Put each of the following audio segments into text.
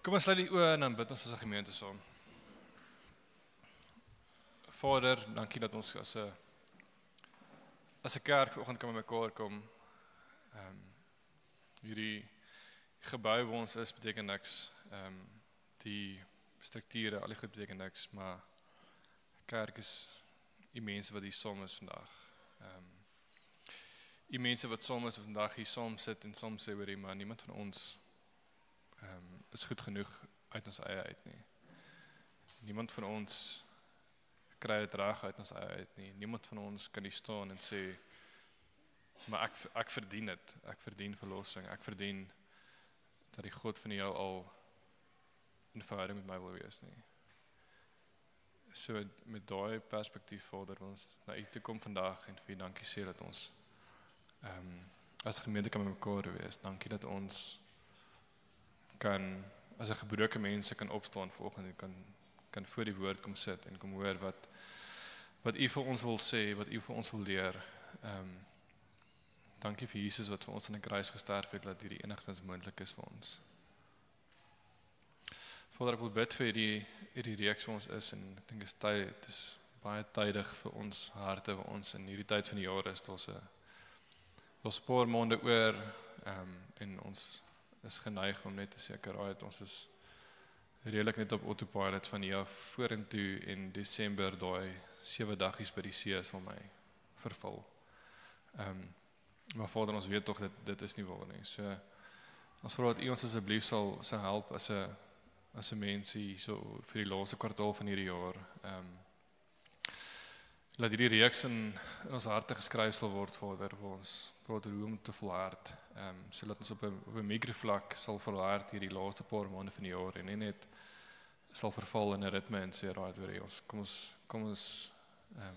Kom ons sluit die oë en dan bid ons as 'n gemeente saam. Vader, dankie dat ons as 'n kerk vanoggend kan bymekaar kom. Hierdie gebou waar ons is beteken niks. Die strukture, al die goed beteken niks, maar kerk is die mense wat hier saam is vandag. Die mense wat saam is vandag hier saam sit en saam sê oor maar niemand van ons is goed genoeg uit ons eie uit nie. Niemand van ons kry dit reg uit ons eie uit nie. Niemand van ons kan hier staan en sê, maar ek verdien dit. Ek verdien verlossing. Ek verdien dat die God van die heelal in verhouding met my wil wees nie. So met daai perspektief, Vader, wil ons na U toe kom vandag en vir U dankie sê dat ons as gemeente kan met mekaar wees. Dankie dat ons kan, as 'n gebroke mense kan opstaan vanoggend en kan voor die woord kom sit en kom hoor wat U vir ons wil sê, wat U vir ons wil leer. Dankie vir Jesus wat vir ons aan die kruis gesterf het, dat hierdie enigstens moontlik is vir ons. Vader, ek wil bid vir hierdie reeks waar ons is, en ek dink dit is baie tydig vir ons harte, waar ons in hierdie tyd van die jaar is, daar's 'n paar maande oor, en ons is geneig om net te seker, ons is redelik net op autopilot van hier af vorentoe, en Desember, daai 7 dagies by die see sal my vervul. Maar Vader, ons weet tog dat dit is nie waar nie. So, ons vra dat U ons asseblief sal help as 'n mens hier so vir die laaste kwartaal van hierdie jaar. Laat hierdie reeks in ons harte geskryf sal word, Vader, waar ons praat oor hoe om te volhard. Sodat ons op 'n mikrovlak sal volhard hierdie laaste paar maande van die jaar en nie net sal verval in 'n ritme en sê, right, weer kom ons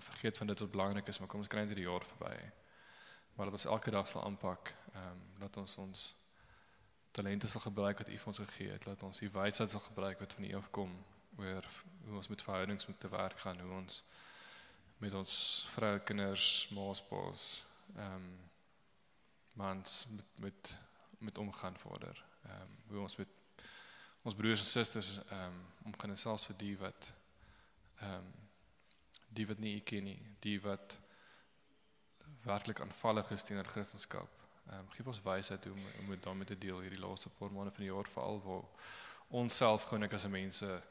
vergeet van dit wat belangrik is, maar kom ons kry net die jaar verby. Maar dat ons elke dag sal aanpak, dat ons talente sal gebruik wat U vir ons gegee het, dat ons die wysheid sal gebruik wat van U afkom, oor hoe ons met verhoudings moet te werk gaan, hoe ons met ons vroue, kinders, ma's, pa's, mans met omgaan, Vader. Hoe ons met ons broers en susters omgaan, en selfs vir die wat nie U ken nie, die wat werklik aanvallig is teenoor Christendom. Geef ons wysheid om met daarmee te deel hierdie laaste paar maande van die jaar, veral waar ons self gewoon ek as 'n mense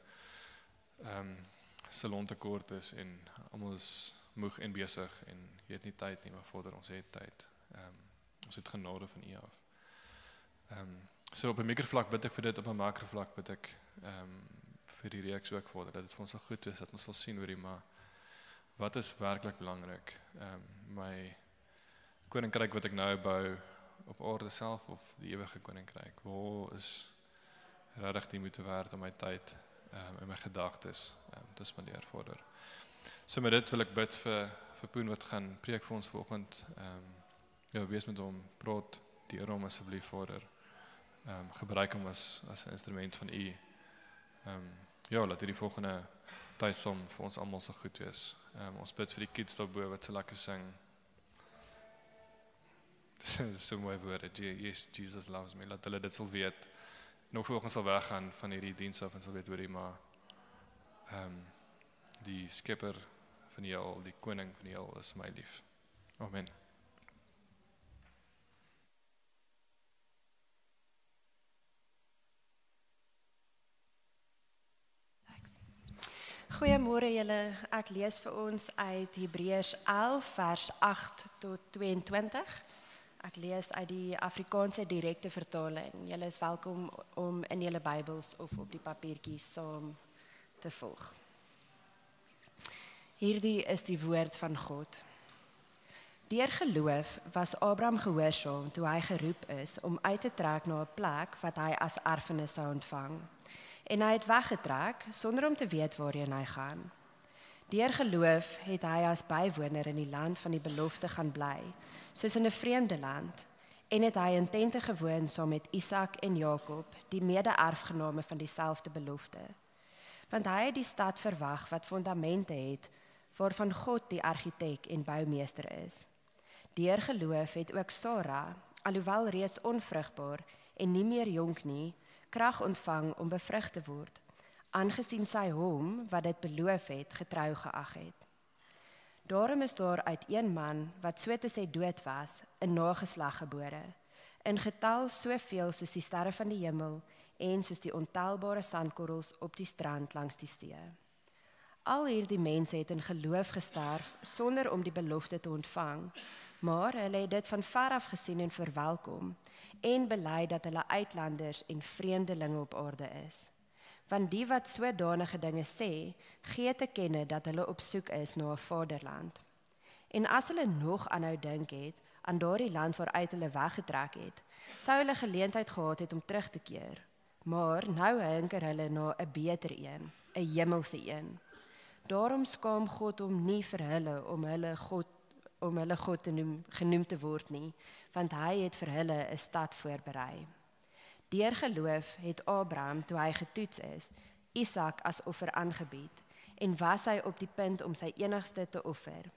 salontekort is en almal is moeg en besig en jy het nie tyd nie, maar Vader, ons het tyd. Ons het genade van U af. So op 'n mikrovlak bid ek vir dit, op 'n makrovlak bid ek vir die reeks ook, Vader, dat dit vir ons sal goed is, dat ons sal sien oor maar wat is werklik belangrik? My koninkryk wat ek nou bou op aarde self of die ewige koninkryk, waar is regtig die moeite werd om my tyd en my gedagtes te spandeer, Vader. So met dit wil ek bid vir Poen wat gaan preek vir ons vanoggend. Wees met hom, praat deur hom asseblief, Vader. Gebruik hom as 'n instrument van U. Laat hierdie volgende tyd saam vir ons almal so goed wees. Ons bid vir die kids daarbo wat so lekker sing. Dis so mooi woorde. Yes, Jesus loves me. Laat hulle dit sal weet. En ook vanoggend sal weggaan van hierdie diens af en sal weet hoorie, maar die skepper van die heelal, die koning van die heelal is my lief. Amen. Goeiemôre julle, ek lees vir ons uit Hebreërs 11 vers 8 tot 22. Ek lees uit die Afrikaanse direkte vertaling. Julle is welkom om in julle Bybels of op die papiertjies saam te volg. Hierdie is die woord van God. Deur geloof was Abraham gehoorsaam toe hy geroep is om uit te trek na 'n plek wat hy as erfenis sou ontvang. En hy het weggetrek sonder om te weet waarheen hy gaan. Deur geloof het hy as bywoner in die land van die belofte gaan bly, soos in 'n vreemde land, en het hy in tente gewoon saam met Isak en Jakob, die mede-erfgename van dieselfde belofte. Want hy het die stad verwag wat fondamente het, waarvan God die argitek en boumeester is. Deur geloof het ook Sara, alhoewel reeds onvrugbaar en nie meer jonk nie, krag ontvang om bevrug te word, aangesien sy hom, wat dit beloof het, getrou geag het. Daarom is daar uit een man, wat so te sê dood was, 'n nageslag gebore, in getal soveel soos die sterre van die hemel, en soos die ontelbare sandkorrels op die strand langs die see. Al hierdie mense het in geloof gesterf, sonder om die belofte te ontvang, maar hulle het dit van ver af gesien en verwelkom, en bely dat hulle uitlanders en vreemdelinge op aarde is. Want die wat sodanige dinge sê, gee te kenne dat hulle op soek is na 'n vaderland. En as hulle nog aanhou dink het, aan daardie land waaruit hulle weggetrek het, sou hulle geleentheid gehad het om terug te keer. Maar nou hinker hulle na 'n beter een, 'n hemelse een. Daarom skaam God hom nie vir hulle om hulle God genoem te word nie, want hy het vir hulle 'n stad voorberei. Deur geloof het Abraham, toe hy getoets is, Isak as offer aangebied, en was hy op die punt om sy enigste te offer.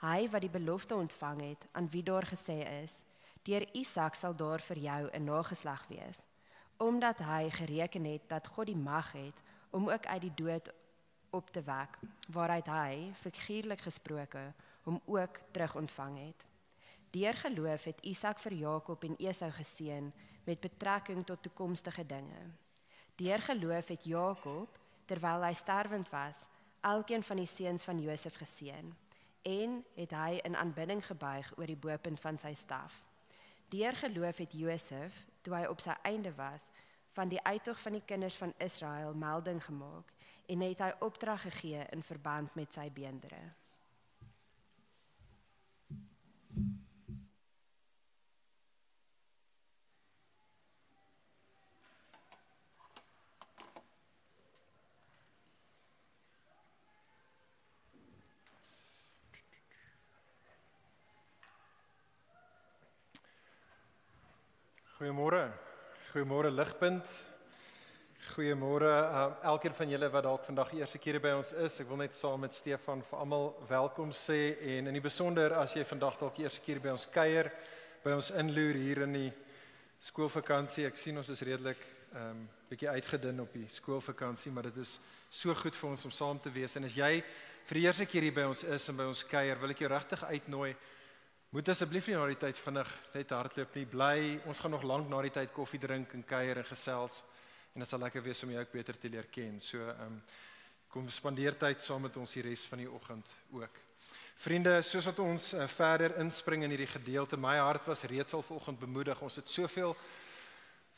Hy wat die belofte ontvang het, aan wie daar gesê is, deur Isak sal daar vir jou 'n nageslag wees, omdat hy gereken het dat God die mag het om ook uit die dood op te wek, waaruit hy, figuurlik gesproke, hom ook terug ontvang het. Deur geloof het Isak vir Jakob en Esau geseën met betrekking tot toekomstige dinge. Deur geloof het Jakob, terwyl hy sterwend was, elkeen van die seuns van Josef geseën, en het hy in aanbidding gebuig oor die bopunt van sy staf. Deur geloof het Josef, toe hy op sy einde was, van die uittog van die kinders van Israel melding gemaak, en het hy opdrag gegee in verband met sy beendere. Goeiemôre Ligpunt. Goeiemôre elkeen van julle wat dalk vandag die eerste keer by ons is. Ek wil net saam met Stefan vir almal welkom sê, en in die besonder as jy vandag dalk die eerste keer by ons kuier, by ons inloer hier in die skoolvakansie. Ek sien ons is redelik bietjie uitgedun op die skoolvakansie, maar dit is so goed vir ons om saam te wees. En as jy vir die eerste keer hier by ons is en by ons kuier, wil ek jou regtig uitnooi. Moet asseblief nie na die tyd vinnig net hardloop nie. Bly, ons gaan nog lank na die tyd koffie drink en kuier en gesels. En dit sal lekker wees om jou ook beter te leer ken. So, kom spandeer tyd saam met ons die res van die oggend ook. Vriende, soos wat ons verder inspring in hierdie gedeelte, my hart was reeds al vanoggend bemoedig. Ons het soveel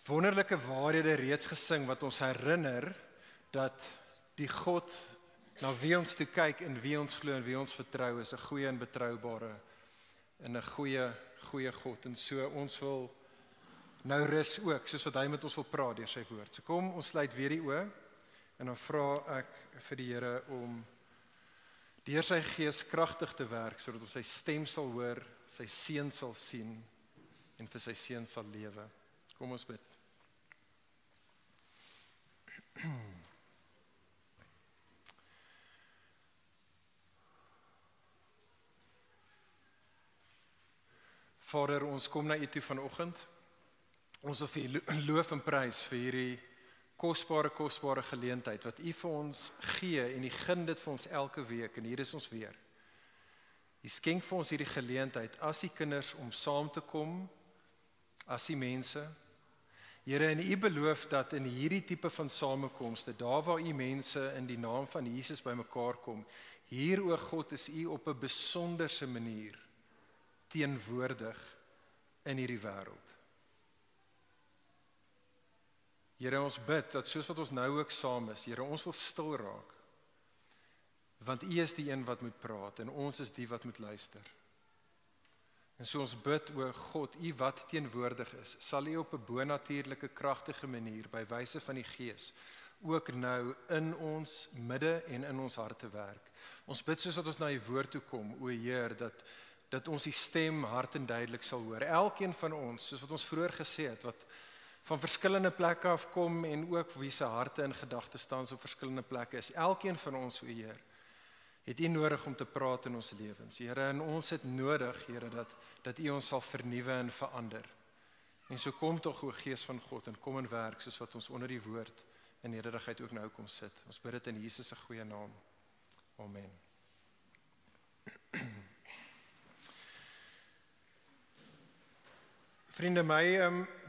wonderlike waarhede reeds gesing wat ons herinner dat die God na wie ons toe kyk en wie ons glo en wie ons vertrou is 'n goeie en betroubare en 'n goeie God. En so ons wil nou rus ook, soos wat hy met ons wil praat deur sy woord. So kom, ons sluit weer die oë en dan vra ek vir die Here om deur sy gees kragtig te werk, sodat ons sy stem sal hoor, sy seën sal sien en vir sy seën sal lewe. Kom ons bid. Vader, ons kom na U toe vanoggend. Ons wil vir U loof en prys vir hierdie kosbare geleentheid wat U vir ons gee en U gun dit vir ons elke week en hier is ons weer. U skenk vir ons hierdie geleentheid as U kinders om saam te kom, as U mense. Here, en U beloof dat in hierdie tipe van samekomste, daar waar U mense in die naam van Jesus bymekaar kom, hier o God is U op 'n besonderse manier teenwoordig in hierdie wêreld. Here, ons bid dat soos wat ons nou ook saam is, Here, ons wil stil raak. Want U is die een wat moet praat en ons is die wat moet luister. En so ons bid, o God, U wat teenwoordig is, sal U op 'n bonatuurlike kragtige manier by wyse van die Gees ook nou in ons midde en in ons harte werk. Ons bid soos wat ons na U woord toe kom, o Heer, dat ons die stem hard en duidelik sal hoor. Elkeen van ons, soos wat ons vroeër gesê het, wat van verskillende plekke afkom en ook wie se harte en gedagtes staan op verskillende plekke is. Elkeen van ons, o Heer, het U nodig om te praat in ons lewens. Here, en ons het nodig, Here, dat U ons sal vernuwe en verander. En so kom tog o Gees van God en kom in werk soos wat ons onder die woord in nederigheid ook nou kom sit. Ons bid dit in Jesus se goeie naam. Amen. Vriende,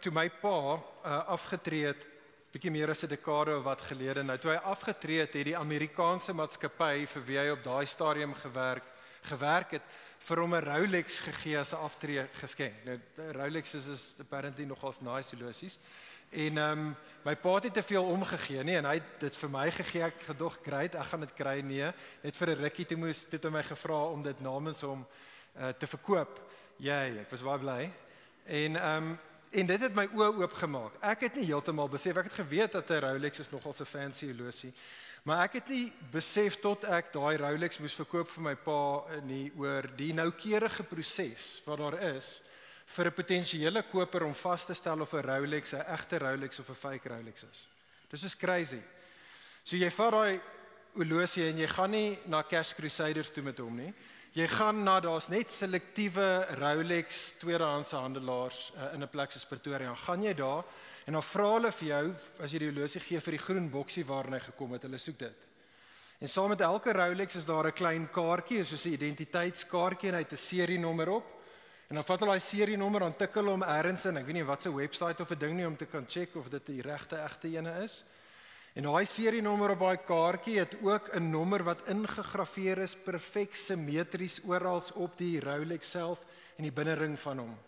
toe my pa afgetree het, bietjie meer as 'n dekade of wat gelede, nou toe hy afgetree het, het die Amerikaanse maatskappy vir wie hy op daai stadium gewerk het, vir hom 'n Rolex gegee as 'n aftree geskenk. Nou Rolex is apparently nogals nice horlosies. En my pa het nie te veel omgegee nie, en hy het dit vir my gegee. Ek gedog, great, ek gaan dit kry, nee. Net vir 'n rukkie toe het hy my gevra om dit namens hom te verkoop. Ek was baie bly. En dit het my oë oopgemaak. Ek het nie heeltemal besef, ek het geweet dat 'n Rolex is nogal so fancy horlosie, maar ek het nie besef tot ek daai Rolex moes verkoop vir my pa nie, oor die noukeurige proses wat daar is vir 'n potensiële koper om vas te stel of 'n Rolex 'n egte Rolex of 'n fake Rolex is. Dis is crazy. So jy vat daai horlosie en jy gaan nie na Cash Crusaders toe met hom nie. Jy gaan na, daar's net selektiewe Rolex tweedehandse handelaars in 'n plek soos Pretoria. Gaan jy daar en dan vra hulle vir jou, as jy die horlosie gee, vir die groen boksie waarin hy gekom het, hulle soek dit. En saam met elke Rolex is daar 'n klein kaartjie, soos 'n identiteitskaartjie, en hy het 'n serienommer op. En dan vat hulle daai serienommer, dan tik hulle hom ergens in, ek weet nie wat se webwerf of 'n ding nie, om te kan check of dit die regte egte ene is. En daai serienommer op daai kaartjie het ook 'n nommer wat ingegraveer is, perfek simmetries oral op die Rolex self en die binnering van hom.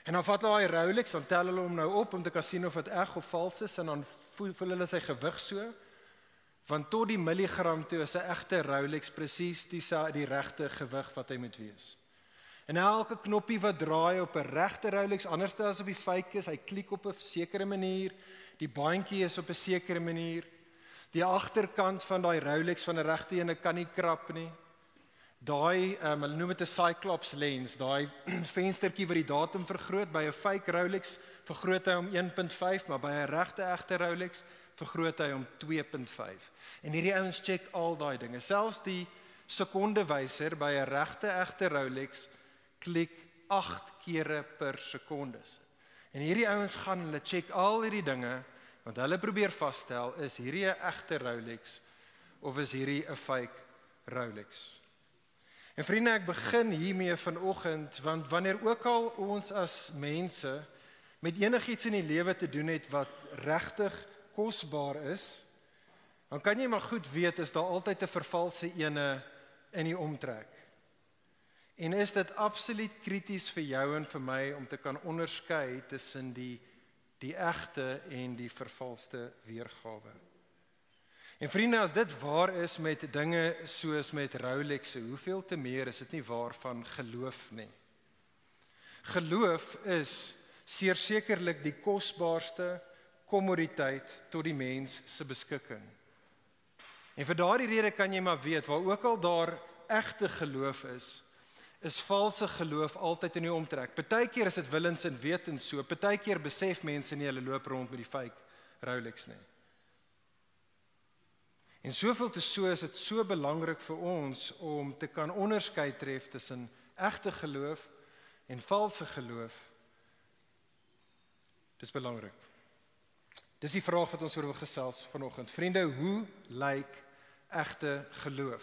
En dan vat hulle daai Rolex, dan tel hulle hom nou op om te kan sien of dit reg of vals is, en dan voel hulle sy gewig so, want tot die milligram toe is 'n egte Rolex presies die regte gewig wat hy moet wees. En elke knoppie wat draai op 'n regte Rolex, anders as op die fake is, hy klik op 'n sekere manier, die bandjie is op 'n sekere manier, die agterkant van daai Rolex van 'n regte ene kan nie krap nie. Daai, hulle noem dit 'n Cyclops lens, daai venstertjie wat die datum vergroot, by 'n fake Rolex vergroot hy om 1.5, maar by 'n regte egte Rolex vergroot hy om 2.5. En hierdie ouens check al daai dinge. Selfs die sekondewyser by 'n regte egte Rolex klik 8 kere per sekonde. En hierdie ouens gaan, hulle check al hierdie dinge, want hulle probeer vasstel, is hierdie 'n egte Rolex of is hierdie 'n fake Rolex? En vriende, ek begin hiermee vanoggend, want wanneer ook al ons as mense met enigiets in die lewe te doen het wat regtig kosbaar is, dan kan jy maar goed weet, is daar altyd 'n vervalse ene in die omtrek. En is dit absoluut krities vir jou en vir my om te kan onderskei tussen die egte en die vervalste weergawe. En vriende, as dit waar is met dinge soos met Rolex, hoeveel te meer is dit nie waar van geloof nie. Geloof is sekerlik die kosbaarste kommoditeit tot die mens se beskikking. En vir daardie rede kan jy maar weet, waar ook al daar egte geloof is valse geloof altyd in die omtrek. Partykeer is dit willens en wetens so, partykeer besef mense nie hulle loop rond met die fake Rolex nie. En soveel te so is dit so belangrik vir ons om te kan onderskei tref tussen egte geloof en valse geloof. Dis belangrik. Dis die vraag wat ons oor wil gesels vanoggend. Vriende, hoe lyk egte geloof?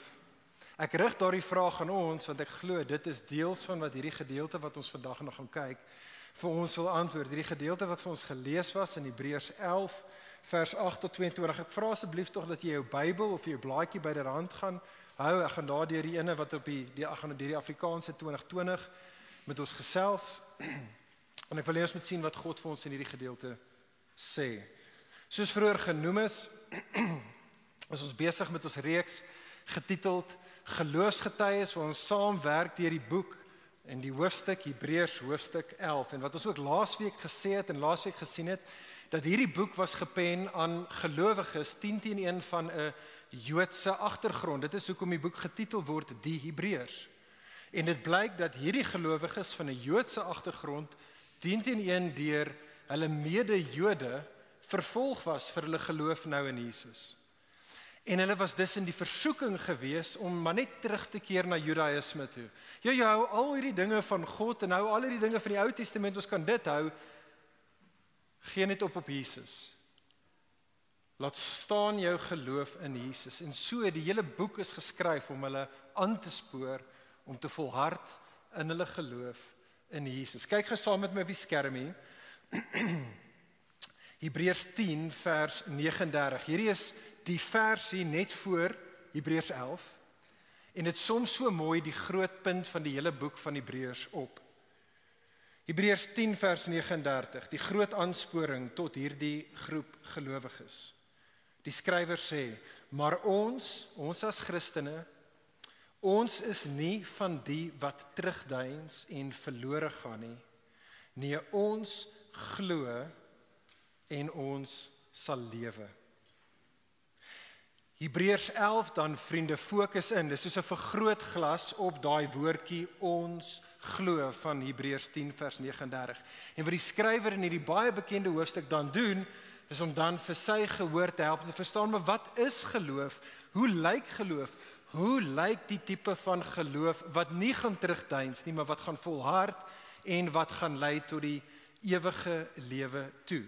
Ek rig daardie vraag aan ons, want ek glo dit is deels van wat hierdie gedeelte wat ons vandag nog gaan kyk, vir ons wil antwoord. Hierdie gedeelte wat vir ons gelees was in Hebreërs 11, vers 8 tot 22. Ek vra asseblief tog dat jy jou Bybel of jou blaadjie byderhand gaan hou. Ek gaan daardeur die ene wat op die Afrikaanse 2020 met ons gesels. En ek wil eers met sien wat God vir ons in hierdie gedeelte sê. Soos vroeër genoem is ons besig met ons reeks getiteld Geloofsgetuies, waar ons saamwerk deur die boek en die hoofstuk Hebreërs hoofstuk 11. En wat ons ook laasweek gesê het en laasweek gesien het, dat hierdie boek was gepen aan gelowiges 10-1 van 'n Joodse agtergrond. Dit is hoekom die boek getitel word Die Hebreërs. En dit blyk dat hierdie gelowiges van 'n Joodse agtergrond 10-1 deur hulle mede-Jode vervolg was vir hulle geloof nou in Jesus. En hulle was dus in die versoeking gewees om maar net terug te keer na Judaïsme toe. Jy hou al hierdie dinge van God en hou al hierdie dinge van die Ou Testament, ons kan dit hou, Gee net op Jesus. Laat staan jou geloof in Jesus. En so, die hele boek is geskryf om hulle aan te spoor, om te volhard in hulle geloof in Jesus. Kyk gou saam met my op die skerm hier. Hebreërs 10 vers 39. Hierdie is die vers hier net voor Hebreërs 11. En dit som so mooi die groot punt van die hele boek van Hebreërs op. Hebreërs 10 vers 39, die groot aansporing tot hierdie groep gelowiges. Die skrywer sê, maar ons as Christene, ons is nie van die wat terugdeins en verlore gaan nie. Nee, ons glo en ons sal lewe. Hebreërs 11 dan, vriende, fokus in. Dis soos 'n vergrootglas op daai woordjie ons glo van Hebreërs 10 vers 39. En wat die skrywer in hierdie baie bekende hoofstuk dan doen, is om dan vir sy gehoor te help te verstaan, maar wat is geloof? Hoe lyk geloof? Hoe lyk die tipe van geloof wat nie gaan terugdeins nie, maar wat gaan volhard en wat gaan lei tot die ewige lewe toe?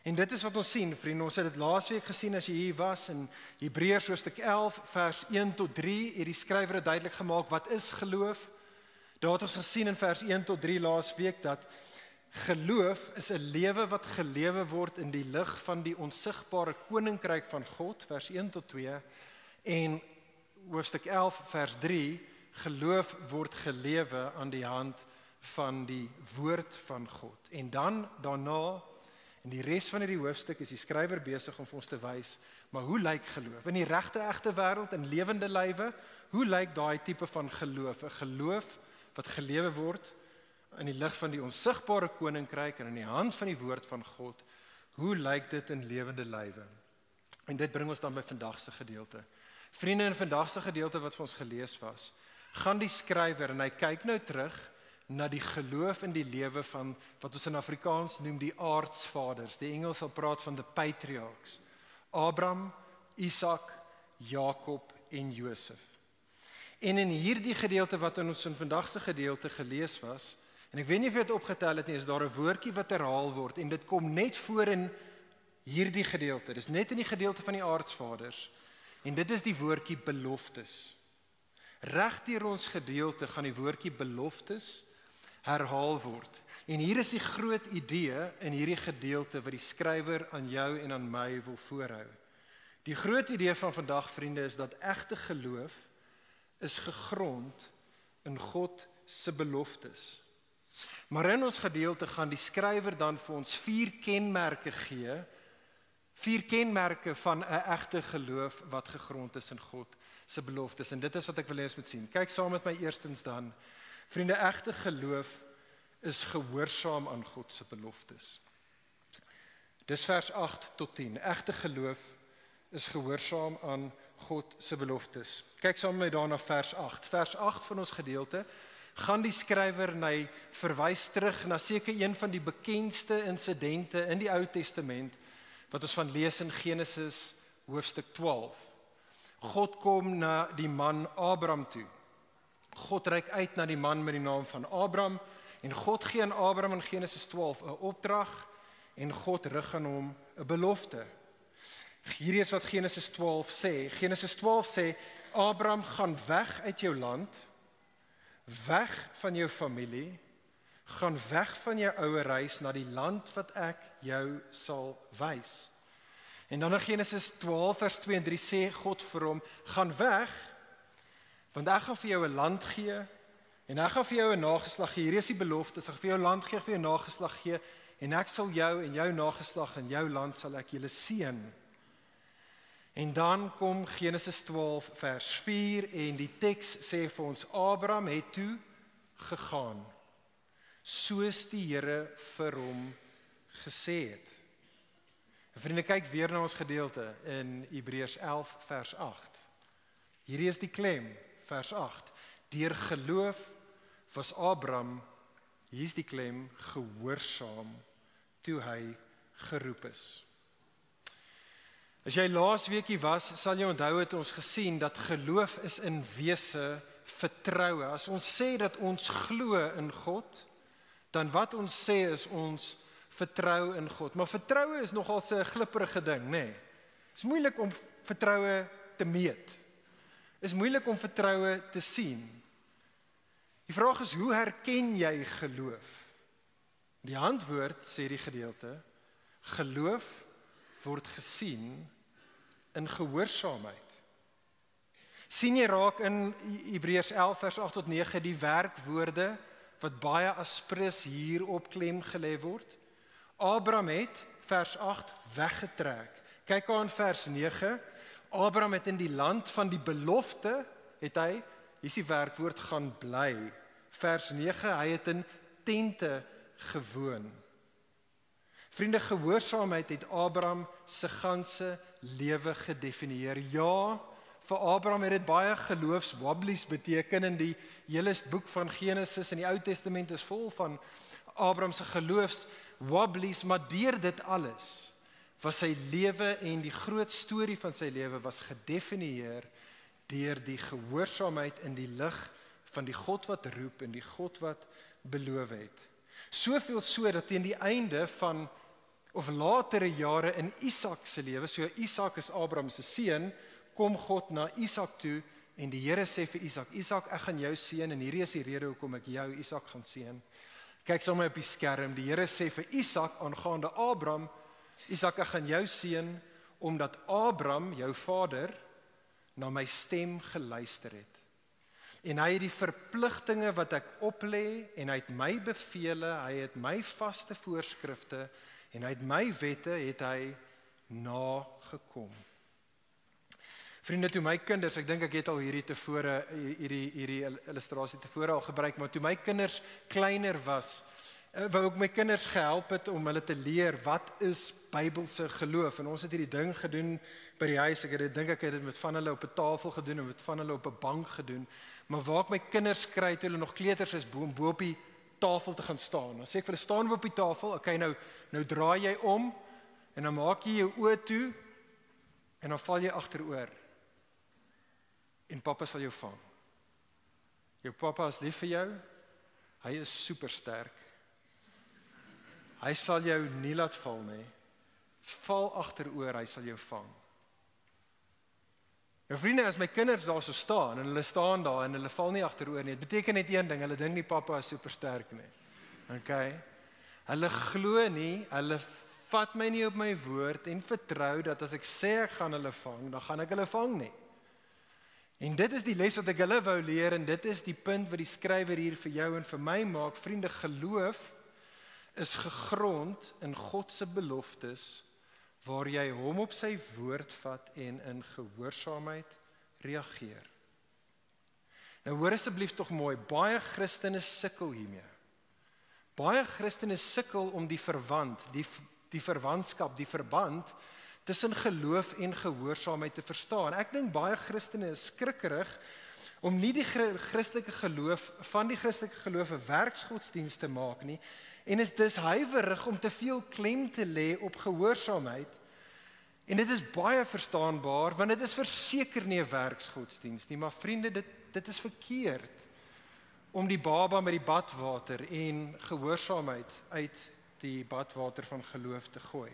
En dit is wat ons sien, vriende. Ons het dit laasweek gesien as jy hier was in Hebreërs hoofstuk 11 vers 1 tot 3, het die skrywer dit duidelik gemaak wat is geloof. Daar het ons gesien in vers 1 tot 3 laasweek dat geloof is 'n lewe wat gelewe word in die lig van die onsigbare koninkryk van God, vers 1 tot 2, en hoofstuk 11 vers 3, geloof word gelewe aan die hand van die woord van God. En dan daarna, in die res van hierdie hoofstuk is die skrywer besig om vir ons te wys, maar hoe lyk geloof? In die regte egte wêreld, in lewende lywe, hoe lyk daai tipe van geloof? 'n Geloof wat gelewe word in die lig van die onsigbare koninkryk en in die hand van die woord van God. Hoe lyk dit in lewende lywe? En dit bring ons dan by vandag se gedeelte. Vriende, in vandag se gedeelte wat vir ons gelees was, gaan die skrywer en hy kyk nou terug na die geloof in die lewe van wat ons in Afrikaans noem die aardsvaders. Die Engels sal praat van the patriarchs. Abraham, Isak, Jakob en Josef. En in hierdie gedeelte wat in ons in vandag se gedeelte gelees was, en ek weet nie of jy dit opgetel het nie, is daar 'n woordjie wat herhaal word en dit kom net voor in hierdie gedeelte. Dis net in die gedeelte van die aardsvaders. En dit is die woordjie beloftes. Reg deur ons gedeelte gaan die woordjie beloftes herhaal word. En hier is die groot idee in hierdie gedeelte wat die skrywer aan jou en aan my wil voorhou. Die groot idee van vandag, vriende, is dat egte geloof is gegrond in God se beloftes. Maar in ons gedeelte gaan die skrywer dan vir ons 4 kenmerke gee, 4 kenmerke van 'n egte geloof wat gegrond is in God se beloftes. En dit is wat ek wil hê ons moet sien. Kyk saam met my eerstens dan. Vriende, egte geloof is gehoorsaam aan God se beloftes. Dis vers 8 tot 10. Egte geloof is gehoorsaam aan God se beloftes. Kyk saam met my daarna vers 8. Vers 8 van ons gedeelte gaan die skrywer en hy verwys terug na seker een van die bekendste insidente in die Ou Testament wat ons van lees in Genesis hoofstuk 12. God kom na die man Abraham toe. God reik uit na die man met die naam van Abraham en God gee aan Abraham in Genesis 12 'n opdrag en God rig aan hom 'n belofte. Hierdie is wat Genesis 12 sê. Genesis 12 sê, Abraham, gaan weg uit jou land, weg van jou familie, gaan weg van jou ouerhuis na die land wat ek jou sal wys. En dan in Genesis 12 vers 2 en 3 sê God vir hom, gaan weg, want ek gaan vir jou 'n land gee, en ek gaan vir jou 'n nageslag gee. Hierdie is die belofte, ek gaan vir jou 'n land gee, vir jou 'n nageslag gee, en ek sal jou en jou nageslag in jou land sal ek julle seën. En dan kom Genesis 12 vers 4 en die teks sê vir ons, Abraham het toe gegaan, soos die Here vir hom gesê het. En vriende, kyk weer na ons gedeelte in Hebreërs 11 vers 8. Hierdie is die klem, vers 8. Deur geloof was Abraham, hier is die klem, gehoorsaam toe hy geroep is. As jy laasweek hier was, sal jy onthou het ons gesien dat geloof is in wese vertroue. As ons sê dat ons glo in God, dan wat ons sê is ons vertrou in God. Maar vertroue is nogal 'n glipperige ding, nê? Nee. Is moeilik om vertroue te meet. Is moeilik om vertroue te sien. Die vraag is, hoe herken jy geloof? Die antwoord, sê die gedeelte, geloof word gesien in gehoorsaamheid. Sien jy raak in Hebreërs 11 vers 8 tot 9 die werkwoorde wat baie aspres hier op klem gelê word? Abraham het, vers 8, weggetrek. Kyk aan vers 9, Abraham het in die land van die belofte, het hy, hier is die werkwoord, gaan bly. Vers 9, hy het in tente gewoon. Vriende, gehoorsaamheid het Abraham se ganse lewe gedefinieer. Ja, vir Abraham het dit baie geloofswabblies beteken en die hele boek van Genesis in die Ou Testament is vol van Abraham se geloofswabblies, maar deur dit alles was sy lewe en die groot storie van sy lewe was gedefinieer deur die gehoorsaamheid in die lig van die God wat roep en die God wat beloof het. Soveel so dat teen die einde van of latere jare in Isak se lewe, so Isak is Abraham se seun, kom God na Isak toe en die Here sê vir Isak, Isak, ek gaan jou seën en hierdie is die rede hoekom ek jou Isak gaan seën. Kyk sommer op die skerm, die Here sê vir Isak aangaande Abraham, Isak, ek gaan jou seën omdat Abraham, jou vader, na my stem geluister het. En hy het die verpligtinge wat ek oplê en hy het my bevele, hy het my vaste voorskrifte en hy het my wette het hy nagekom. Vriende, toe my kinders, ek dink ek het al hierdie illustrasie tevore al gebruik, maar toe my kinders kleiner was, wou ek my kinders gehelp het om hulle te leer wat is Bybelse geloof. En ons het hierdie ding gedoen by die huis. Ek het dit met van hulle op 'n tafel gedoen en met van hulle op 'n bank gedoen. Maar waar ek my kinders kry toe hulle nog kleuters is, bo op die tafel te gaan staan. Dan sê ek vir hulle, staan op die tafel. Okay, nou draai jy om en dan maak jy jou oë toe en dan val jy agteroor. En pappa sal jou vang. Jou pappa is lief vir jou. Hy is super sterk. Hy sal jou nie laat val nie. Val agteroor, hy sal jou vang. Nou vriende, as my kinders daar so staan en hulle staan daar en hulle val nie agteroor nie, dit beteken net een ding, hulle dink nie pappa is super sterk nie. Okay? Hulle glo nie, hulle vat my nie op my woord en vertrou dat as ek sê ek gaan hulle vang, dan gaan ek hulle vang nie. En dit is die les wat ek hulle wou leer en dit is die punt wat die skrywer hier vir jou en vir my maak. Vriende, geloof is gegrond in God se beloftes waar jy hom op sy woord vat en in gehoorsaamheid reageer. Nou hoor asseblief tog mooi, baie Christene sukkel hiermee. Baie Christene sukkel om die verwantskap, die verband tussen geloof en gehoorsaamheid te verstaan. Ek dink baie Christene is skrikkerig om nie die Christelike geloof van die Christelike geloof 'n werksgodsdienst te maak nie en is dus huiwerig om te veel klem te lê op gehoorsaamheid. En dit is baie verstaanbaar want dit is verseker nie 'n werksgodsdienst nie, maar vriende, dit is verkeerd om die baba met die badwater en gehoorsaamheid uit die badwater van geloof te gooi.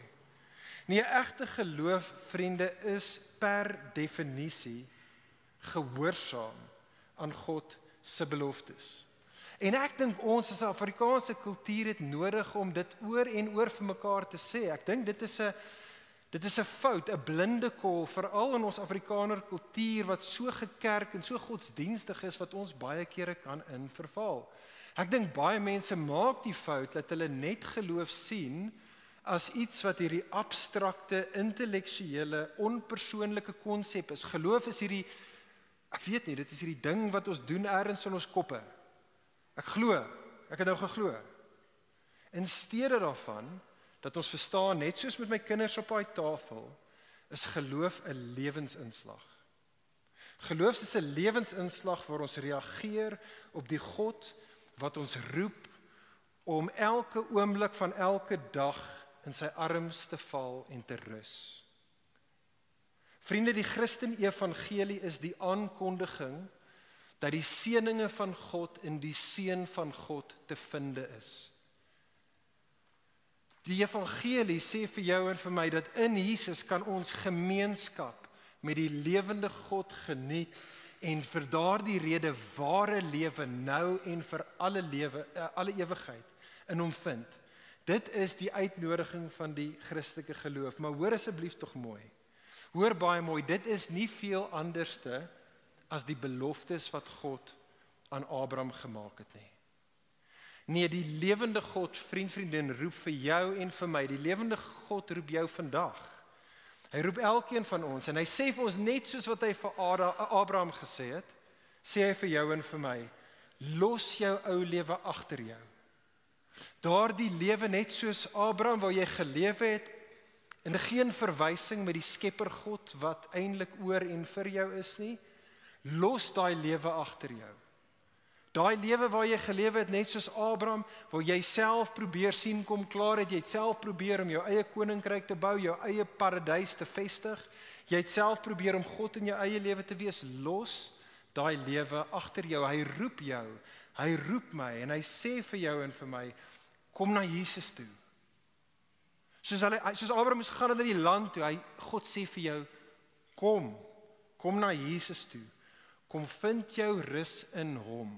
Nee, 'n egte geloof, vriende, is per definisie gehoorsaam aan God se beloftes. En ek dink ons as 'n Afrikaanse kultuur het nodig om dit oor en oor vir mekaar te sê. Ek dink dit is 'n fout, 'n blinde kol, veral in ons Afrikaner kultuur wat so gekerk en so godsdienstig is wat ons baie kere kan in verval. Ek dink baie mense maak die fout dat hulle net geloof sien as iets wat hierdie abstrakte, intellektuele, onpersoonlike konsep is. Geloof is hierdie, ek weet nie, dit is hierdie ding wat ons doen ergens in ons koppe. Ek het nou geglo. In steede daarvan, dat ons verstaan, net soos met my kinders op daai tafel, is geloof 'n lewensinslag. Geloof is 'n lewensinslag waar ons reageer op die God wat ons roep om elke oomblik van elke dag in sy arms te val en te rus. Vriende, die Christen-evangelie is die aankondiging dat die seëninge van God in die seun van God te vinde is. Die evangelie sê vir jou en vir my dat in Jesus kan ons gemeenskap met die lewende God geniet en vir daardie rede ware lewe nou en vir alle ewigheid in hom vind. Dit is die uitnodiging van die Christelike geloof. Maar hoor asseblief tog mooi. Hoor baie mooi, dit is nie veel anderste as die beloftes wat God aan Abraham gemaak het nie. Nee, die lewende God, vriendin, roep vir jou en vir my. Die lewende God roep jou vandag. Hy roep elkeen van ons en hy sê vir ons net soos wat hy vir Abraham gesê het, sê hy vir jou en vir my, los jou ou lewe agter jou. Daardie lewe net soos Abraham waar jy gelewe het, en geen verwysing met die Skepper God wat eintlik oor en vir jou is nie, los daai lewe agter jou. Daai lewe waar jy gelewe het net soos Abraham, waar jy self probeer sien kom klaar het, jy het self probeer om jou eie koninkryk te bou, jou eie paradys te vestig, jy het self probeer om God in jou eie lewe te wees, los daai lewe agter jou. Hy roep jou, hy roep my en hy sê vir jou en vir my, kom na Jesus toe. Soos Abraham moes gegaan het na die land toe, God sê vir jou, kom na Jesus toe. Kom vind jou rus in hom.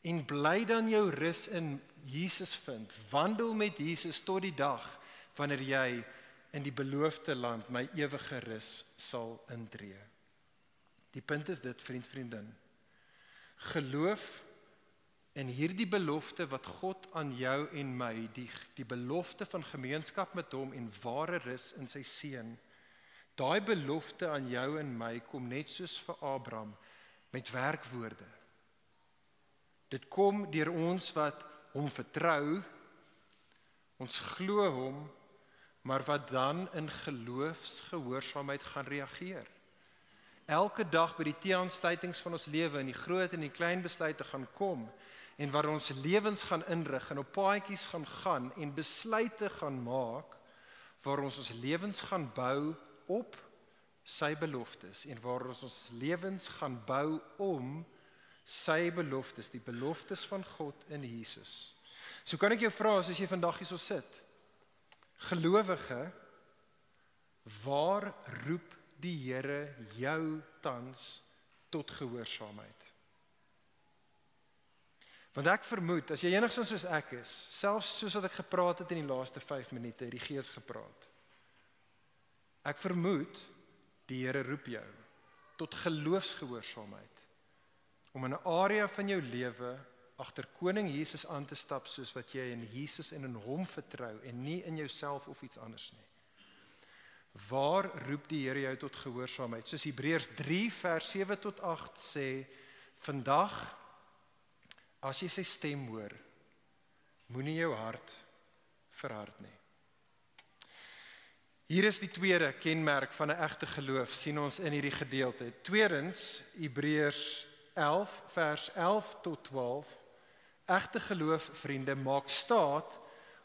En bly dan jou rus in Jesus vind. Wandel met Jesus tot die dag wanneer jy in die beloofde land my ewige rus sal intree. Die punt is dit, vriendin. Geloof in hierdie belofte wat God aan jou en my, die belofte van gemeenskap met hom en ware rus in sy seun. Daai belofte aan jou en my kom net soos vir Abraham met werkwoorde. Dit kom deur ons wat hom vertrou, ons glo hom, maar wat dan in geloofsgehoorsaamheid gaan reageer. Elke dag by die teeaansluitings van ons lewe in die groot en die klein besluite gaan kom en waar ons lewens gaan inrig en op paadjies gaan en besluite gaan maak waar ons lewens gaan bou op sy beloftes en waar ons lewens gaan bou om sy beloftes, die beloftes van God in Jesus. So kan ek jou vra as jy vandag hier so sit, gelowige, waar roep die Here jou tans tot gehoorsaamheid? Want ek vermoed, as jy enigstens soos ek is, selfs soos wat ek gepraat het in die laaste 5 minute, die Gees gepraat, ek vermoed, die Here roep jou tot geloofsgehoorsaamheid, om in 'n area van jou lewe agter koning Jesus aan te stap soos wat jy in Jesus en in hom vertrou en nie in jouself of iets anders nie. Waar roep die Here jou tot gehoorsaamheid? Soos Hebreërs 3 vers 7 tot 8 sê, vandag as jy sy stem hoor, moenie jou hart verhard nie. Hier is die tweede kenmerk van 'n egte geloof, sien ons in hierdie gedeelte. Tweedens, Hebreërs 11 vers 11 tot 12, egte geloof, vriende, maak staat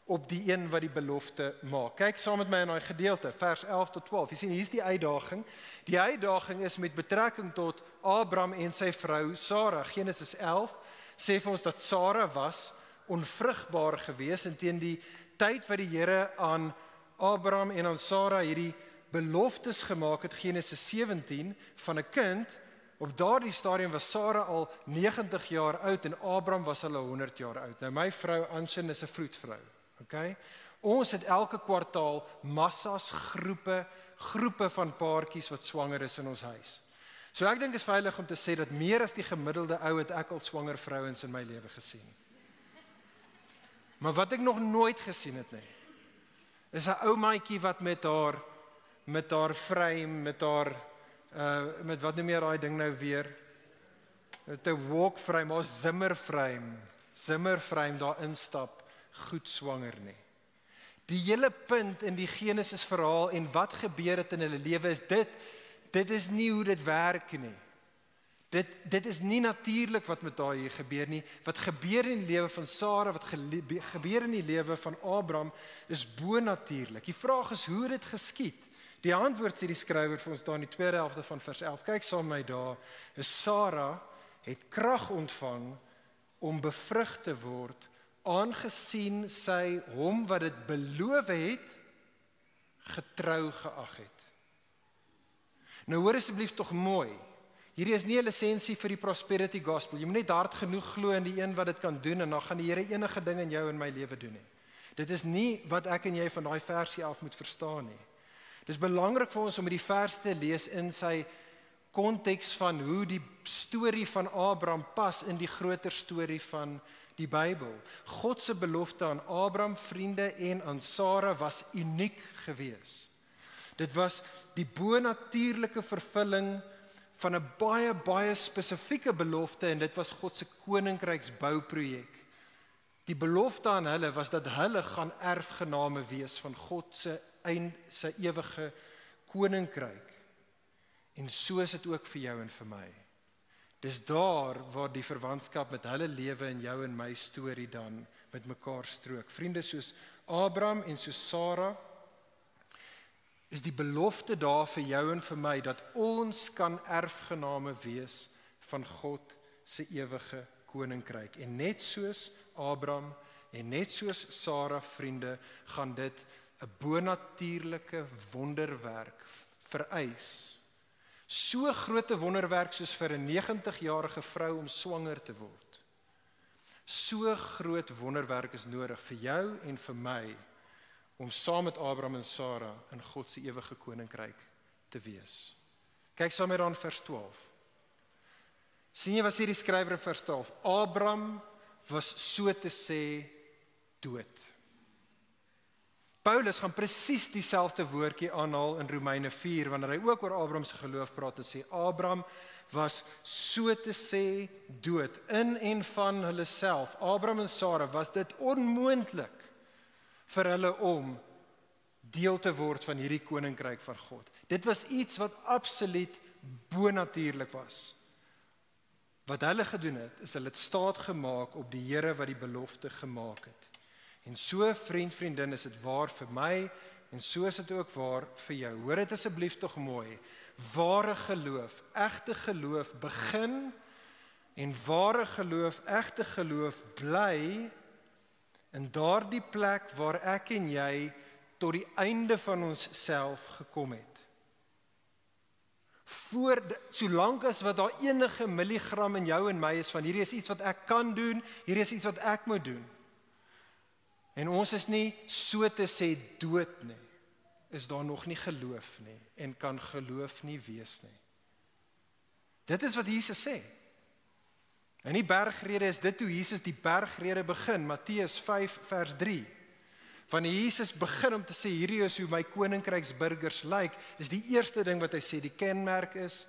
op die een wat die belofte maak. Kyk saam met my in daai gedeelte, vers 11 tot 12. Jy sien, hier is die uitdaging. Die uitdaging is met betrekking tot Abraham en sy vrou Sara. Genesis 11 sê vir ons dat Sara was onvrugbaar gewees en teen die tyd wat die Here aan Abraham en aan Sara hierdie beloftes gemaak het, Genesis 17, van 'n kind, op daardie stadium was Sara al 90 jaar oud en Abraham was al 100 jaar oud. Nou my vrou Anshin is 'n vroedvrou. Okay? Ons het elke kwartaal massas groepe van paartjies wat swanger is in ons huis. So ek dink is veilig om te sê dat meer as die gemiddelde ou het ek al swanger vrouens in my lewe gesien. Maar wat ek nog nooit gesien het nie, is 'n ou maatjie wat met haar frame, met wat noem jy daai ding nou weer? Met 'n walk frame, of Zimmer frame daar instap, goed swanger nie. Die hele punt in die Genesis verhaal en wat gebeur het in hulle lewe is dit is nie hoe dit werk nie. Dit is nie natuurlik wat met haar hier gebeur nie. Wat gebeur in die lewe van Sara, wat gebeur in die lewe van Abraham is bonatuurlik. Die vraag is hoe dit geskied. Die antwoord sê die skrywer vir ons daar in die tweede helfte van vers 11. Kyk saam met my daar. Sara het krag ontvang om bevrug te word aangesien sy hom wat dit beloof het, getrou geag het. Nou hoor asseblief tog mooi, hierdie is nie 'n lisensie vir die prosperity gospel, jy moet net hard genoeg glo in die een wat dit kan doen, en dan gaan die Here enige ding in jou en my lewe doen nie. Dit is nie wat ek en jy van daai versie af moet verstaan nie. Dit is belangrik vir ons om die vers te lees in sy konteks van hoe die storie van Abraham pas in die groter storie van die Bybel. God se belofte aan Abraham, vriende en aan Sara was uniek gewees. Dit was die bonatuurlike vervulling van 'n baie spesifieke belofte, en dit was God se koninkryksbouprojek. Die belofte aan hulle was dat hulle gaan erfgename wees van God se ewige koninkryk. En so is dit ook vir jou en vir my. Dis daar waar die verwantskap met hulle lewe en jou en my storie dan met mekaar strook. Vriende, soos Abraham en soos Sara, is die belofte daar vir jou en vir my, dat ons kan erfgename wees van God se ewige koninkryk. En net soos Abraham en net soos Sara, vriende, gaan dit 'n bonatuurlike wonderwerk vereis. So groot wonderwerk soos vir 'n 90-jarige vrou om swanger te word. So groot wonderwerk is nodig vir jou en vir my, om saam met Abraham en Sara in God se ewige koninkryk te wees. Kyk saam met dan vers 12. Sien jy wat sê die skrywer in vers 12? Abraham was so te sê dood. Paulus gaan presies dieselfde woordjie aanhaal in Romeine 4, wanneer hy ook oor Abraham se geloof praat en sê, Abraham was so te sê dood, in en van hulle self. Abraham en Sara, was dit onmoontlik vir hulle om deel te word van hierdie koninkryk van God. Dit was iets wat absoluut bonatuurlik was. Wat hulle gedoen het, is hulle het staat gemaak op die Here wat die belofte gemaak het. En so, vriendin, is dit waar vir my, en so is dit ook waar vir jou. Hoor dit asseblief tog mooi. Ware geloof, egte geloof begin, en ware geloof, egte geloof bly in daardie plek waar ek en jy tot die einde van ons self gekom het. Solank as wat daar enige milligram in jou en my is van hierdie is iets wat ek kan doen, hierdie is iets wat ek moet doen. En ons is nie so te sê dood nie, is daar nog nie geloof nie, en kan geloof nie wees nie. Dit is wat Jesus sê. In die bergrede is dit hoe Jesus die bergrede begin, Matteus 5 vers 3. Wanneer Jesus begin om te sê, hierdie is hoe my koninkryksburgers lyk, is die eerste ding wat hy sê, die kenmerk is,